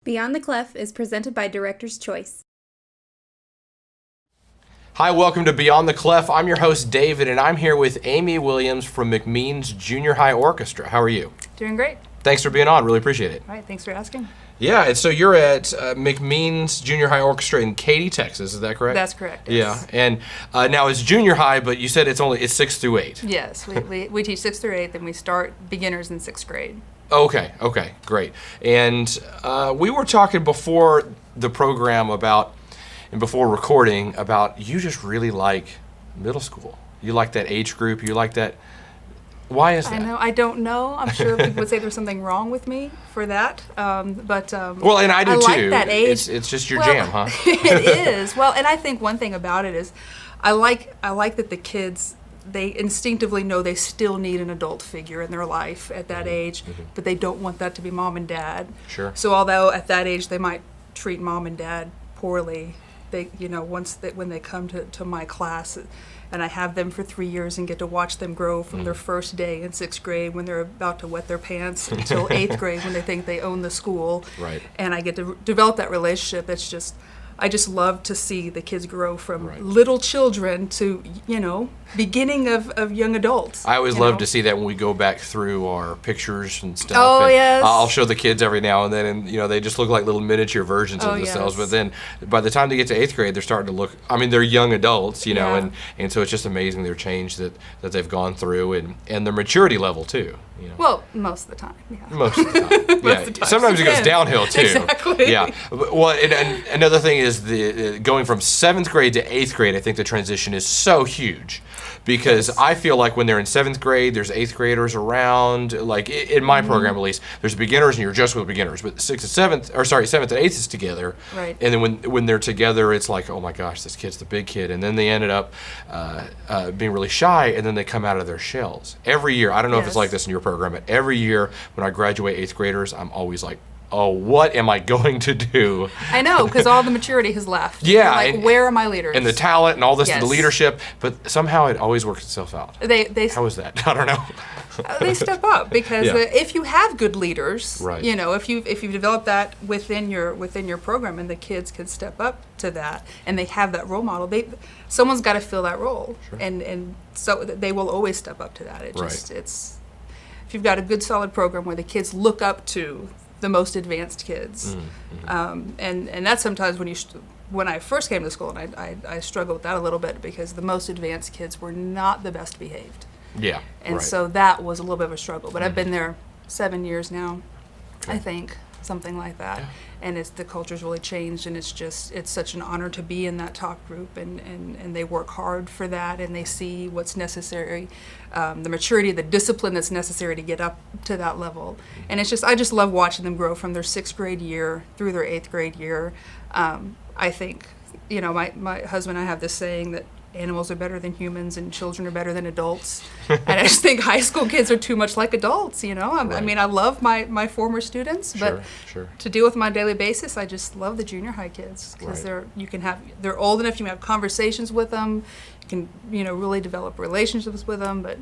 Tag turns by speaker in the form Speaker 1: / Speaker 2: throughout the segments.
Speaker 1: Beyond the Clef is presented by Director's Choice.
Speaker 2: Hi, welcome to Beyond the Clef. I'm your host, David, and I'm here with Amy Williams from McMeans Junior High Orchestra. How are you?
Speaker 3: Doing great.
Speaker 2: Thanks for being on. Really appreciate it.
Speaker 3: All right, thanks for asking.
Speaker 2: Yeah, and so you're at McMeans Junior High Orchestra in Katy, Texas. Is that correct?
Speaker 3: That's correct. Yes.
Speaker 2: Yeah, and now it's junior high, but you said it's 6th through 8th.
Speaker 3: Yes, we teach 6th through 8th, and we start beginners in 6th grade.
Speaker 2: Okay, great. And we were talking before the program and before recording about you just really like middle school. You like that age group. You like that. Why is that?
Speaker 3: I don't know. I'm sure people would say there's something wrong with me for that. But
Speaker 2: well, and I do too.
Speaker 3: Like that age.
Speaker 2: It's just your jam, huh?
Speaker 3: It is. Well, and I think one thing about it is, I like that the kids, they instinctively know they still need an adult figure in their life at that age, but they don't want that to be mom and dad.
Speaker 2: Sure.
Speaker 3: So although at that age they might treat mom and dad poorly, they, when they come to my class, and I have them for 3 years and get to watch them grow from their first day in 6th grade when they're about to wet their pants until 8th grade when they think they own the school.
Speaker 2: Right.
Speaker 3: And I get to develop that relationship. I just love to see the kids grow from
Speaker 2: Right.
Speaker 3: little children to, beginning of young adults.
Speaker 2: I always love to see that when we go back through our pictures and stuff.
Speaker 3: Oh,
Speaker 2: and
Speaker 3: yes.
Speaker 2: I'll show the kids every now and then, and they just look like little miniature versions of
Speaker 3: Oh,
Speaker 2: themselves.
Speaker 3: yes.
Speaker 2: But then by the time they get to 8th grade, they're starting to look. I mean, they're young adults,
Speaker 3: Yeah.
Speaker 2: and so it's just amazing their change that they've gone through and their maturity level too.
Speaker 3: Well, most of the time, yeah.
Speaker 2: Most of the time. Yeah.
Speaker 3: of the time.
Speaker 2: Sometimes it goes
Speaker 3: Depends.
Speaker 2: downhill too.
Speaker 3: Exactly.
Speaker 2: Yeah. Well, and another thing is the going from 7th grade to 8th grade. I think the transition is so huge because
Speaker 3: Yes.
Speaker 2: I feel like when they're in 7th grade, there's 8th graders around. Like in my program, at least, there's beginners and you're just with beginners. But 7th and 8th is together.
Speaker 3: Right.
Speaker 2: And then when they're together, it's like, oh my gosh, this kid's the big kid. And then they ended up being really shy, and then they come out of their shells every year. I don't know if it's
Speaker 3: Yes.
Speaker 2: like this in your program, but every year when I graduate 8th graders, I'm always like, oh, what am I going to do?
Speaker 3: I know, because all the maturity has left.
Speaker 2: Yeah,
Speaker 3: You're like,
Speaker 2: and-
Speaker 3: where are my leaders?
Speaker 2: And the talent and all this,
Speaker 3: Yes.
Speaker 2: the leadership, but somehow it always works itself out.
Speaker 3: They
Speaker 2: How is that? I don't know.
Speaker 3: they step up because
Speaker 2: Yeah.
Speaker 3: if you have good leaders,
Speaker 2: Right.
Speaker 3: if you develop that within your program, and the kids can step up to that, and they have that role model, someone's got to fill that role,
Speaker 2: Sure.
Speaker 3: and so they will always step up to that.
Speaker 2: Right.
Speaker 3: It's if you've got a good solid program where the kids look up to the most advanced kids, and that's sometimes when I first came to school, and I struggled with that a little bit because the most advanced kids were not the best behaved.
Speaker 2: Yeah.
Speaker 3: And
Speaker 2: right.
Speaker 3: so that was a little bit of a struggle. But I've been there 7 years now, I think, something like that.
Speaker 2: Yeah.
Speaker 3: And the culture's really changed, and it's such an honor to be in that top group, and they work hard for that, and they see what's necessary, the maturity, the discipline that's necessary to get up to that level. And I just love watching them grow from their 6th grade year through their 8th grade year. I think, my husband and I have this saying that animals are better than humans and children are better than adults. And I just think high school kids are too much like adults, I
Speaker 2: Right.
Speaker 3: mean, I love my former students, but
Speaker 2: Sure.
Speaker 3: to deal with them on a daily basis, I just love the junior high kids because
Speaker 2: Right.
Speaker 3: they're old enough, you can have conversations with them, you can, really develop relationships with them, but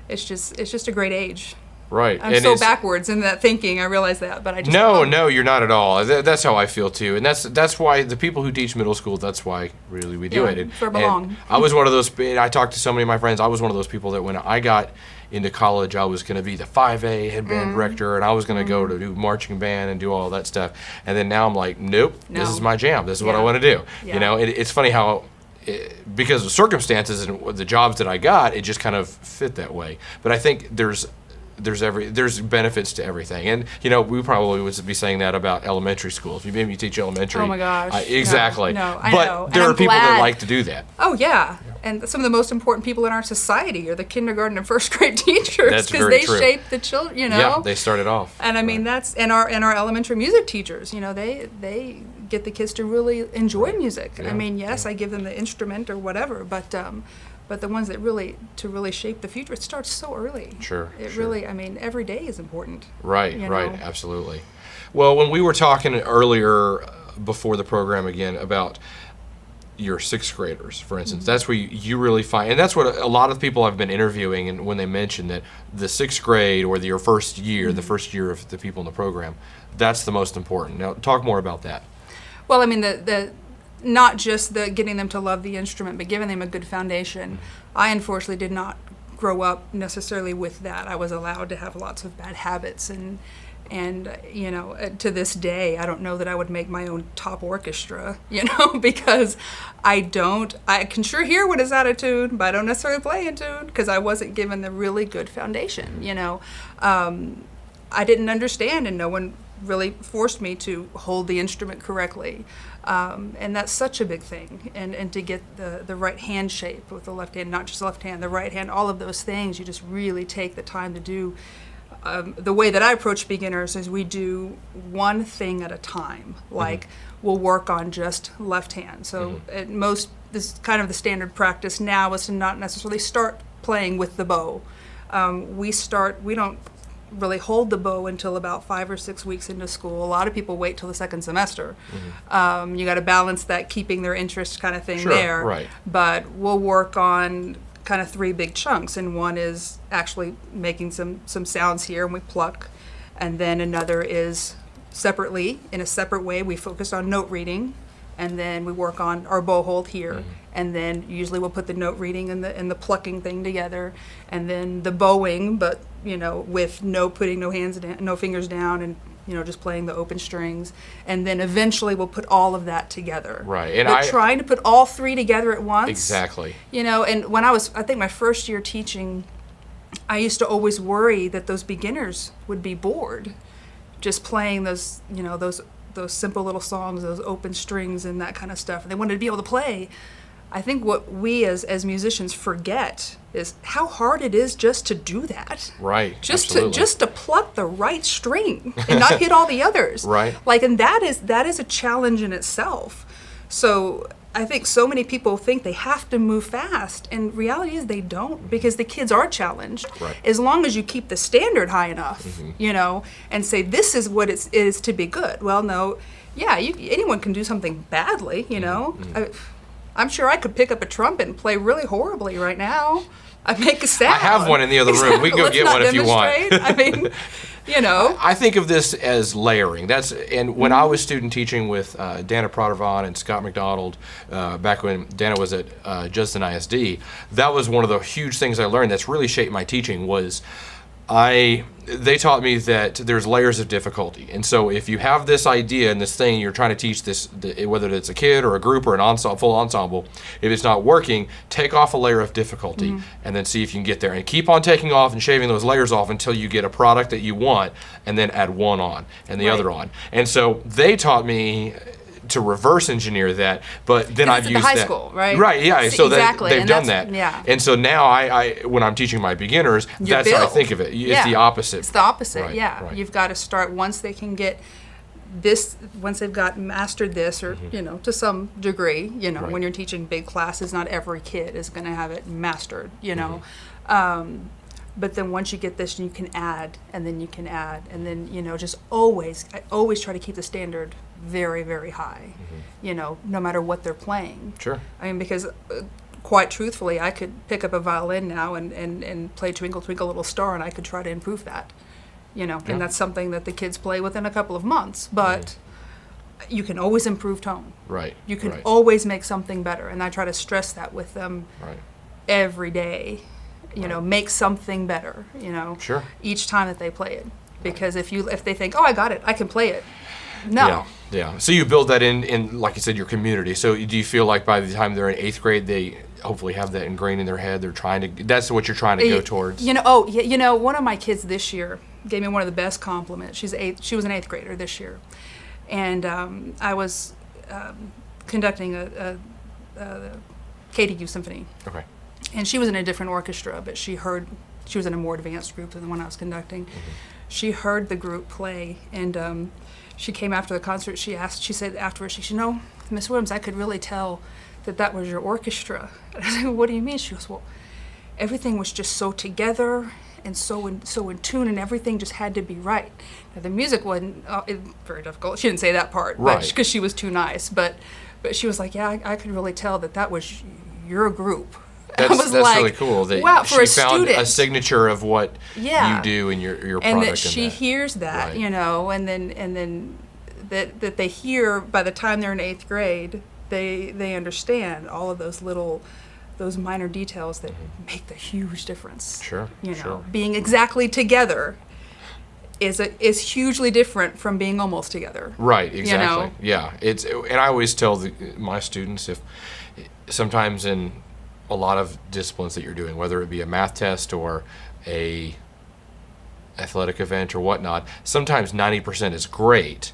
Speaker 3: it's just a great age.
Speaker 2: Right.
Speaker 3: I'm
Speaker 2: And
Speaker 3: so
Speaker 2: it's-
Speaker 3: backwards in that thinking, I realize that, but I just
Speaker 2: No,
Speaker 3: love
Speaker 2: no, you're not at all. That's how I feel too, and that's why the people who teach middle school. That's why really we do
Speaker 3: Yeah,
Speaker 2: it.
Speaker 3: that's where I belong.
Speaker 2: I was one of those. I talked to so many of my friends. I was one of those people that when I got into college, I was going to be the 5A headband director, and I was going to go to do marching band and do all that stuff. And then now I'm like, nope, this
Speaker 3: No.
Speaker 2: is my jam. This is what I
Speaker 3: Yeah.
Speaker 2: want to do.
Speaker 3: Yeah.
Speaker 2: It's funny how. Because of circumstances and the jobs that I got, it just kind of fit that way. But I think there's benefits to everything, and we probably would be saying that about elementary school. If you teach elementary,
Speaker 3: Oh my gosh,
Speaker 2: exactly.
Speaker 3: no, I
Speaker 2: but
Speaker 3: know. And
Speaker 2: there are
Speaker 3: I'm
Speaker 2: people that
Speaker 3: glad.
Speaker 2: like to do that.
Speaker 3: Oh yeah. And some of the most important people in our society are the kindergarten and first grade teachers
Speaker 2: That's
Speaker 3: because
Speaker 2: very
Speaker 3: they
Speaker 2: true.
Speaker 3: shape the children.
Speaker 2: Yeah, they started off.
Speaker 3: And I mean that's and our elementary music teachers. They get the kids to really enjoy music.
Speaker 2: Yeah,
Speaker 3: I mean, yes, I give them the instrument or whatever, but the ones that really shape the future, it starts so early.
Speaker 2: Sure,
Speaker 3: It
Speaker 2: sure.
Speaker 3: really, I mean, every day is important.
Speaker 2: Right,
Speaker 3: you
Speaker 2: right,
Speaker 3: know?
Speaker 2: your sixth graders, for instance. That's where you really find, and that's what a lot of people I've been interviewing, and when they mention that the sixth grade or your first year, the first year of the people in the program, that's the most important. Now, talk more about that.
Speaker 3: Well, I mean, the not just the getting them to love the instrument, but giving them a good foundation. I unfortunately did not grow up necessarily with that. I was allowed to have lots of bad habits, and you know, to this day, I don't know that I would make my own top orchestra, you know, because I can sure hear when it's out of tune, but I don't necessarily play in tune because I wasn't given the really good foundation, you know. I didn't understand, and no one really forced me to hold the instrument correctly. And that's such a big thing. And to get the right hand shape with the left hand, not just the left hand, the right hand, all of those things, you just really take the time to do. The way that I approach beginners is we do one thing at a time. Like we'll work on just left hand. So at most, this is kind of the standard practice now is to not necessarily start playing with the bow. We don't really hold the bow until about 5 or 6 weeks into school. A lot of people wait till the second semester. You got to balance that keeping their interest kind of thing there.
Speaker 2: Right.
Speaker 3: But we'll work on kind of 3 big chunks, and one is actually making some sounds here and we pluck, and then another is separately, in a separate way, we focus on note reading, and then we work on our bow hold here, and then usually we'll put the note reading and the plucking thing together, and then the bowing, but you know, with putting no fingers down, and you know, just playing the open strings, and then eventually we'll put all of that together.
Speaker 2: Right, and
Speaker 3: but trying to put all 3 together at once.
Speaker 2: Exactly.
Speaker 3: You know, and when I think my first year teaching, I used to always worry that those beginners would be bored, just playing those, you know, those simple little songs, those open strings and that kind of stuff. And they wanted to be able to play. I think what we as musicians forget is how hard it is just to do that.
Speaker 2: Right.
Speaker 3: Just
Speaker 2: absolutely.
Speaker 3: to pluck the right string and not hit all the others.
Speaker 2: Right.
Speaker 3: Like, and that is a challenge in itself. So I think so many people think they have to move fast, and reality is they don't, because the kids are challenged.
Speaker 2: Right.
Speaker 3: As long as you keep the standard high enough, you know, and say this is what it is to be good. Well, no, yeah, anyone can do something badly, you know. I'm sure I could pick up a trumpet and play really horribly right now. I make a sound.
Speaker 2: I have one in the other room. We can go
Speaker 3: Let's
Speaker 2: get
Speaker 3: not
Speaker 2: one if you want.
Speaker 3: demonstrate. I mean, you know.
Speaker 2: I think of this as layering. And when I was student teaching with Dana Pradervan and Scott McDonald, back when Dana was at Justin ISD, that was one of the huge things I learned that's really shaped my teaching was they taught me that there's layers of difficulty. And so if you have this idea and this thing you're trying to teach this, whether it's a kid or a group or an ensemble, full ensemble, if it's not working, take off a layer of difficulty and then see if you can get there. And keep on taking off and shaving those layers off until you get a product that you want, and then add one on and the other on. And so they taught me to reverse engineer that, but then I've used
Speaker 3: high
Speaker 2: that.
Speaker 3: school, right?
Speaker 2: Right, yeah. So
Speaker 3: exactly.
Speaker 2: they've
Speaker 3: and
Speaker 2: done that.
Speaker 3: Yeah.
Speaker 2: And so now I when I'm teaching my beginners, that's how I think of it. It's the opposite.
Speaker 3: It's the opposite,
Speaker 2: Right,
Speaker 3: yeah.
Speaker 2: right.
Speaker 3: You've got to start once they can get this, once they've got mastered this, or, you know, to some degree, you know,
Speaker 2: Right.
Speaker 3: when you're teaching big classes, not every kid is going to have it mastered, you know. But then once you get this, you can add, and then you can add, and then, you know, I always try to keep the standard very, very high, you know, no matter what they're playing.
Speaker 2: Sure.
Speaker 3: I mean, because quite truthfully, I could pick up a violin now and play Twinkle, Twinkle, Little Star, and I could try to improve that, you know, and that's something that the kids play within a couple of months, but you can always improve tone.
Speaker 2: Right.
Speaker 3: You can
Speaker 2: right.
Speaker 3: always make something better, and I try to stress that with them
Speaker 2: Right.
Speaker 3: every day. You know, make something better, you know,
Speaker 2: Sure.
Speaker 3: each time that they play it. Because if they think, oh, I got it, I can play it. No.
Speaker 2: Yeah. Yeah. So you build that in, like you said, your community. So do you feel like by the time they're in 8th grade, they hopefully have that ingrained in their head? That's what you're trying to go towards?
Speaker 3: You know, one of my kids this year gave me one of the best compliments. She was an 8th grader this year. And I was conducting a KDU symphony.
Speaker 2: Okay.
Speaker 3: And she was in a different orchestra, but she was in a more advanced group than the one I was conducting. She heard the group play, and she came after the concert. She said afterwards, she said, "No, Miss Williams, I could really tell that was your orchestra." And I said, "What do you mean?" She goes, "Well, everything was just so together and so in tune, and everything just had to be right." Now, the music wasn't very difficult. She didn't say that part,
Speaker 2: Right.
Speaker 3: because she was too nice. But But she was like, yeah, I could really tell that was your group.
Speaker 2: That's really cool that
Speaker 3: wow,
Speaker 2: she
Speaker 3: for
Speaker 2: found
Speaker 3: student.
Speaker 2: a signature of what
Speaker 3: Yeah.
Speaker 2: you do in your product.
Speaker 3: And that she hears that,
Speaker 2: Right.
Speaker 3: you know, and then that they hear by the time they're in 8th grade, they understand all of those minor details that make the huge difference.
Speaker 2: Sure,
Speaker 3: You know,
Speaker 2: sure.
Speaker 3: being exactly together is hugely different from being almost together.
Speaker 2: Right, exactly.
Speaker 3: know?
Speaker 2: Yeah, and I always tell my students, if sometimes in a lot of disciplines that you're doing, whether it be a math test or a athletic event or whatnot, sometimes 90% is great,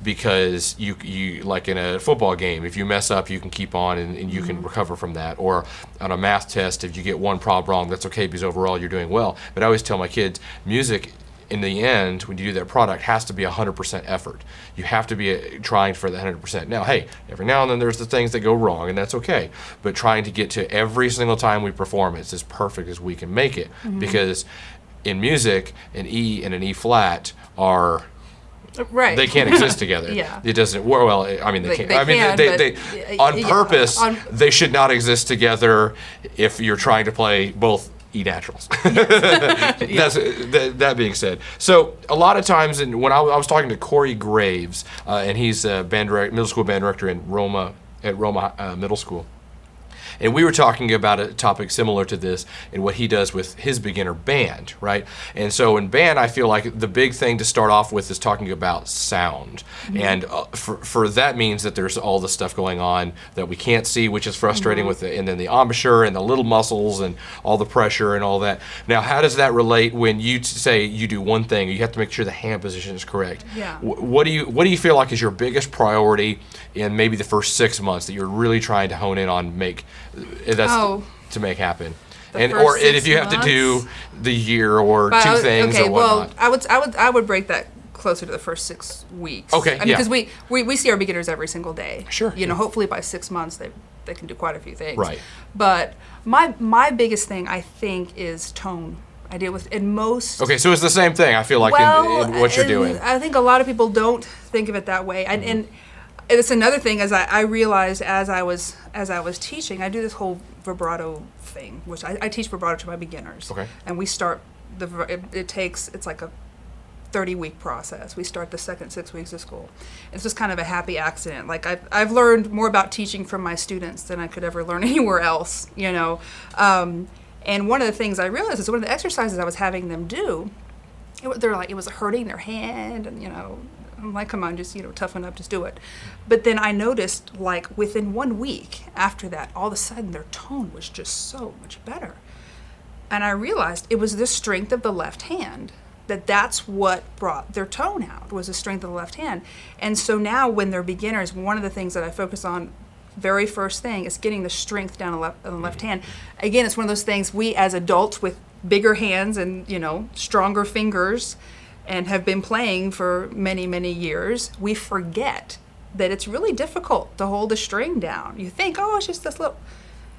Speaker 2: because you like in a football game, if you mess up, you can keep on and you can recover from that. Or on a math test, if you get one problem wrong, that's okay, because overall you're doing well. But I always tell my kids, music, in the end, when you do that product, has to be 100% effort. You have to be trying for the 100%. Now, hey, every now and then there's the things that go wrong, and that's okay. But trying to get to every single time we perform, it's as perfect as we can make it. Because in music, an E and an E flat are...
Speaker 3: Right.
Speaker 2: They can't exist together.
Speaker 3: Yeah.
Speaker 2: It doesn't. Well, I mean, they can't.
Speaker 3: They
Speaker 2: I mean,
Speaker 3: can,
Speaker 2: they
Speaker 3: but,
Speaker 2: on
Speaker 3: yeah,
Speaker 2: purpose,
Speaker 3: on-
Speaker 2: they should not exist together if you're trying to play both E naturals. That being said, so a lot of times, when I was talking to Corey Graves, and he's a middle school band director in Roma Middle School. And we were talking about a topic similar to this and what he does with his beginner band, right? And so in band, I feel like the big thing to start off with is talking about sound. And for that means that there's all the stuff going on that we can't see, which is frustrating and then the embouchure and the little muscles and all the pressure and all that. Now, how does that relate when you say you do one thing, you have to make sure the hand position is correct?
Speaker 3: Yeah.
Speaker 2: What do you feel like is your biggest priority in maybe the first 6 months that you're really trying to hone in on to make happen? And if you have to do the year or two things or whatnot.
Speaker 3: Well, I would break that closer to the first 6 weeks.
Speaker 2: Okay,
Speaker 3: because we see our beginners every single day.
Speaker 2: Sure.
Speaker 3: You know, hopefully by 6 months they can do quite a few things.
Speaker 2: Right.
Speaker 3: But my biggest thing, I think, is tone. I deal with in most.
Speaker 2: Okay, so it's the same thing, I feel like, in what you're doing.
Speaker 3: I think a lot of people don't think of it that way, and it's another thing, as I realized as I was teaching. I do this whole vibrato thing, which I teach vibrato to my beginners.
Speaker 2: Okay.
Speaker 3: And we start it's like a 30-week process. We start the second 6 weeks of school. It's just kind of a happy accident. Like I've learned more about teaching from my students than I could ever learn anywhere else. You know, and one of the things I realized is one of the exercises I was having them do. It was hurting their hand, and I'm like, come on, just toughen up, just do it. But then I noticed, like, within 1 week after that, all of a sudden their tone was just so much better. And I realized it was the strength of the left hand, that's what brought their tone out, was the strength of the left hand. And so now when they're beginners, one of the things that I focus on very first thing is getting the strength down on the left hand. Again, it's one of those things we as adults with bigger hands and stronger fingers and have been playing for many, many years, we forget that it's really difficult to hold a string down. You think, oh, it's just this little,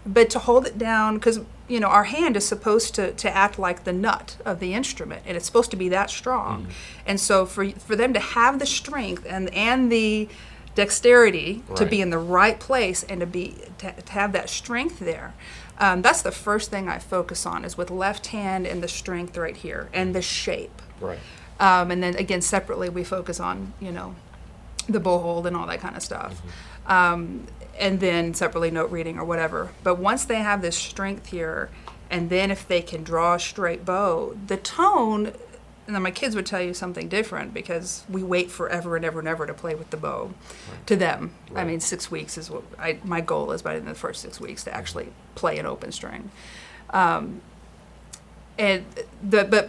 Speaker 3: but to hold it down, because our hand is supposed to act like the nut of the instrument, and it's supposed to be that strong. And so for them to have the strength and the dexterity to be in the right place and to have that strength there, that's the first thing I focus on, is with left hand and the strength right here and the shape.
Speaker 2: Right.
Speaker 3: And then again, separately, we focus on, the bow hold and all that kind of stuff. And then separately, note reading or whatever. But once they have this strength here, and then if they can draw a straight bow, the tone, and then my kids would tell you something different, because we wait forever and ever and ever to play with the bow to them.
Speaker 2: Right.
Speaker 3: I mean, 6 weeks is what my goal is, by the end of the first 6 weeks, to actually play an open string. But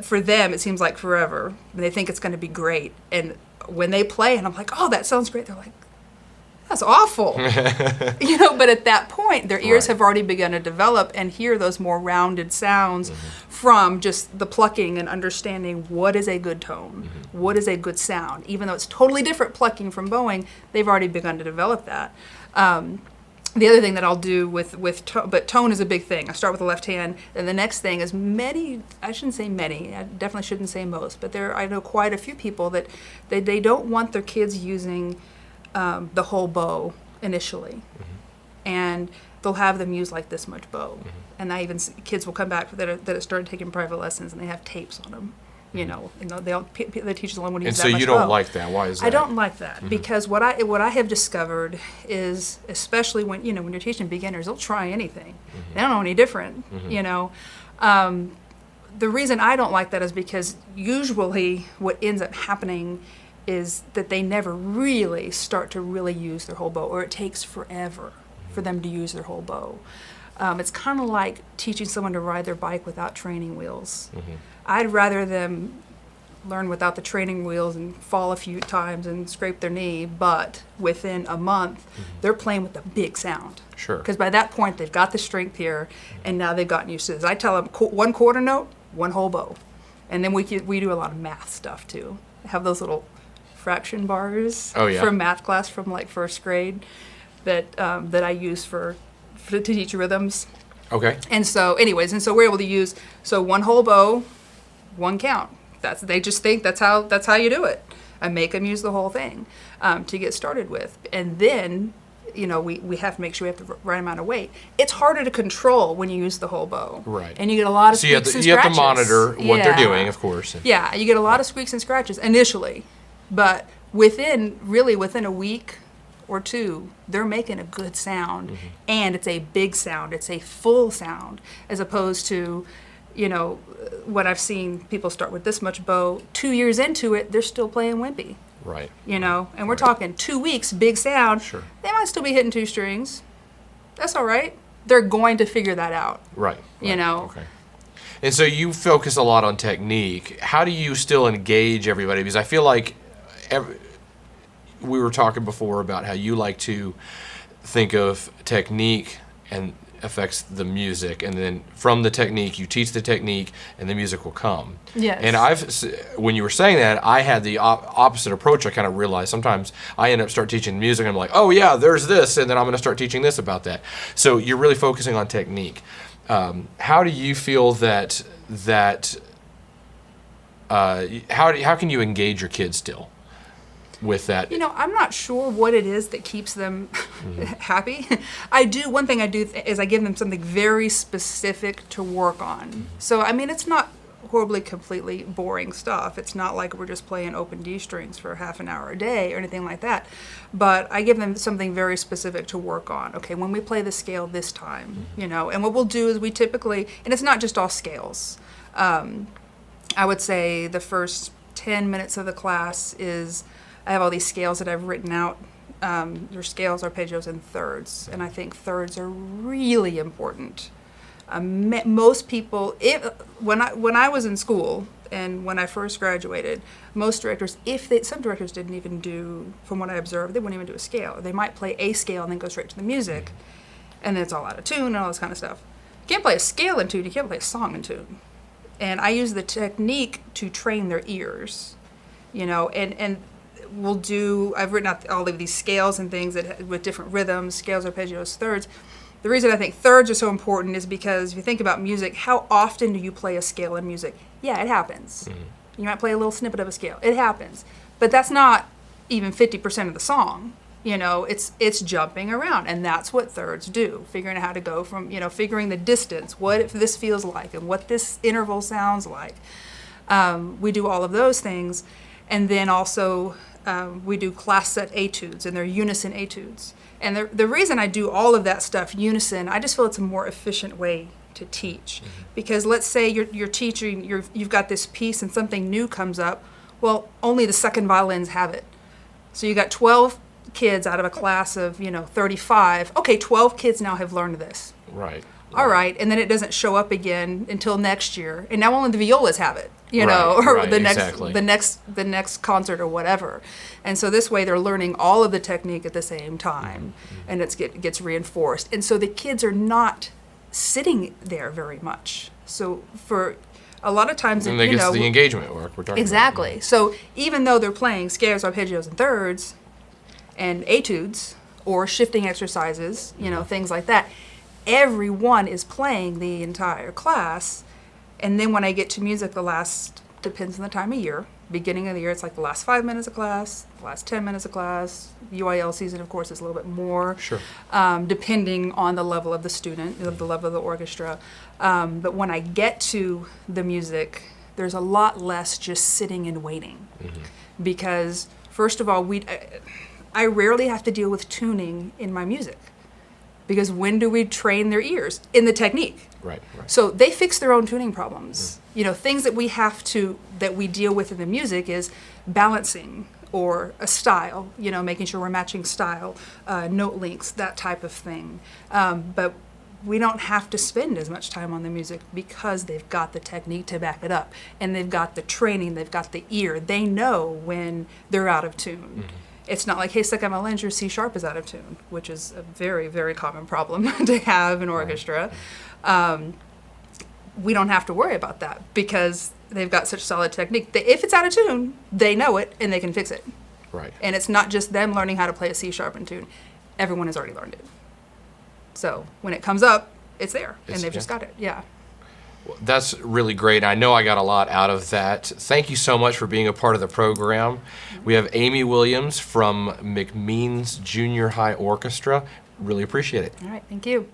Speaker 3: for them, it seems like forever. They think it's going to be great, and when they play, and I'm like, "Oh, that sounds great," they're like, "That's awful," But at that point, their ears have already begun to develop and hear those more rounded sounds from just the plucking and understanding what is a good tone, what is a good sound. Even though it's totally different plucking from bowing, they've already begun to develop that. The other thing that I'll do with tone, but tone is a big thing. I start with the left hand, and the next thing is I shouldn't say many, I definitely shouldn't say most, but I know quite a few people that they don't want their kids using the whole bow initially. And they'll have them use like this much bow. And I even kids will come back that have started taking private lessons, and they have tapes on them, you know, and the teachers only want to use
Speaker 2: And
Speaker 3: that
Speaker 2: so
Speaker 3: much
Speaker 2: you don't
Speaker 3: bow.
Speaker 2: like that. Why is that?
Speaker 3: I don't like that because what I have discovered is, especially when you're teaching beginners, they'll try anything. They don't know any different, you know. The reason I don't like that is because usually what ends up happening is that they never really start to really use their whole bow, or it takes forever for them to use their whole bow. It's kind of like teaching someone to ride their bike without training wheels. I'd rather them learn without the training wheels and fall a few times and scrape their knee, but within a month, they're playing with a big sound.
Speaker 2: Sure.
Speaker 3: Because by that point, they've got the strength here, and now they've gotten used to this. I tell them one quarter note, one whole bow. And then we do a lot of math stuff, too. I have those little fraction bars from math class from like first grade that I use to teach rhythms.
Speaker 2: Okay.
Speaker 3: And so we're able to use one whole bow, one count. They just think that's how you do it. I make them use the whole thing to get started with, and then we have to make sure we have the right amount of weight. It's harder to control when you use the whole bow,
Speaker 2: right?
Speaker 3: And you get a lot of
Speaker 2: so
Speaker 3: squeaks and
Speaker 2: you have to
Speaker 3: scratches.
Speaker 2: monitor what they're doing, of course.
Speaker 3: Yeah, you get a lot of squeaks and scratches initially, but within a week or two, they're making a good sound, and it's a big sound. It's a full sound, as opposed to, what I've seen people start with this much bow. 2 years into it, they're still playing wimpy.
Speaker 2: Right.
Speaker 3: And we're talking 2 weeks, big sound.
Speaker 2: Sure.
Speaker 3: They might still be hitting 2 strings. That's all right. They're going to figure that out.
Speaker 2: Right.
Speaker 3: Okay.
Speaker 2: And so you focus a lot on technique. How do you still engage everybody? Because I feel like we were talking before about how you like to think of technique and affects the music, and then from the technique you teach the technique and the music will come.
Speaker 3: Yes.
Speaker 2: And when you were saying that, I had the opposite approach. I kind of realized sometimes I end up start teaching music and I'm like, oh yeah, there's this, and then I'm going to start teaching this about that. So you're really focusing on technique. How do you feel that how can you engage your kids still with that?
Speaker 3: I'm not sure what it is that keeps them happy. One thing I do is I give them something very specific to work on. So, it's not horribly completely boring stuff. It's not like we're just playing open D strings for half an hour a day or anything like that. But I give them something very specific to work on. Okay, when we play the scale this time, and what we'll do is we typically, and it's not just all scales. I would say the first 10 minutes of the class is I have all these scales that I've written out. Your scales, arpeggios, and thirds. And I think thirds are really important. Most people, when I was in school and when I first graduated, most directors, some directors didn't even do, from what I observed, they wouldn't even do a scale. They might play a scale and then go straight to the music, and then it's all out of tune and all this kind of stuff. You can't play a scale in tune. You can't play a song in tune. And I use the technique to train their ears, and I've written out all of these scales and things with different rhythms, scales, arpeggios, thirds. The reason I think thirds are so important is because if you think about music, how often do you play a scale in music? Yeah, it happens. You might play a little snippet of a scale. It happens. But that's not even 50% of the song. It's jumping around, and that's what thirds do, figuring out how to go from, figuring the distance, what if this feels like, and what this interval sounds like. We do all of those things, and then also we do class set etudes, and they're unison etudes. And the reason I do all of that stuff unison, I just feel it's a more efficient way to teach. Because let's say you're teaching, you've got this piece and something new comes up, well, only the second violins have it. So you got 12 kids out of a class of 35. Okay, 12 kids now have learned this.
Speaker 2: Right.
Speaker 3: All right, and then it doesn't show up again until next year, and now only the violas have it, or the next concert or whatever. And so this way they're learning all of the technique at the same time, and it gets reinforced. And so the kids are not sitting there very much. So for a lot of times,
Speaker 2: and they get the engagement work we're talking
Speaker 3: exactly.
Speaker 2: about.
Speaker 3: So even though they're playing scales, arpeggios, and thirds, and etudes, or shifting exercises, things like that, everyone is playing the entire class. And then when I get to music, depends on the time of year, Beginning of the year, it's like the last 5 minutes of class, the last 10 minutes of class. UIL season, of course, is a little bit more,
Speaker 2: Sure.
Speaker 3: Depending on the level of the student, the level of the orchestra. But when I get to the music, there's a lot less just sitting and waiting. Because, first of all, I rarely have to deal with tuning in my music. Because when do we train their ears? In the technique.
Speaker 2: Right, right.
Speaker 3: So they fix their own tuning problems. You know, things that we deal with in the music is balancing or a style, you know, making sure we're matching style, note lengths, that type of thing. But we don't have to spend as much time on the music because they've got the technique to back it up. And they've got the training, they've got the ear. They know when they're out of tune. It's not like, hey, second melange, your C sharp is out of tune, which is a very, very common problem to have in orchestra. We don't have to worry about that because they've got such solid technique that if it's out of tune, they know it and they can fix it.
Speaker 2: Right.
Speaker 3: And it's not just them learning how to play a C sharp in tune. Everyone has already learned it. So when it comes up, it's there and they've just got it. Yeah.
Speaker 2: That's really great. I know I got a lot out of that. Thank you so much for being a part of the program. We have Amy Williams from McMeans Junior High Orchestra. Really appreciate it.
Speaker 3: All right. Thank you.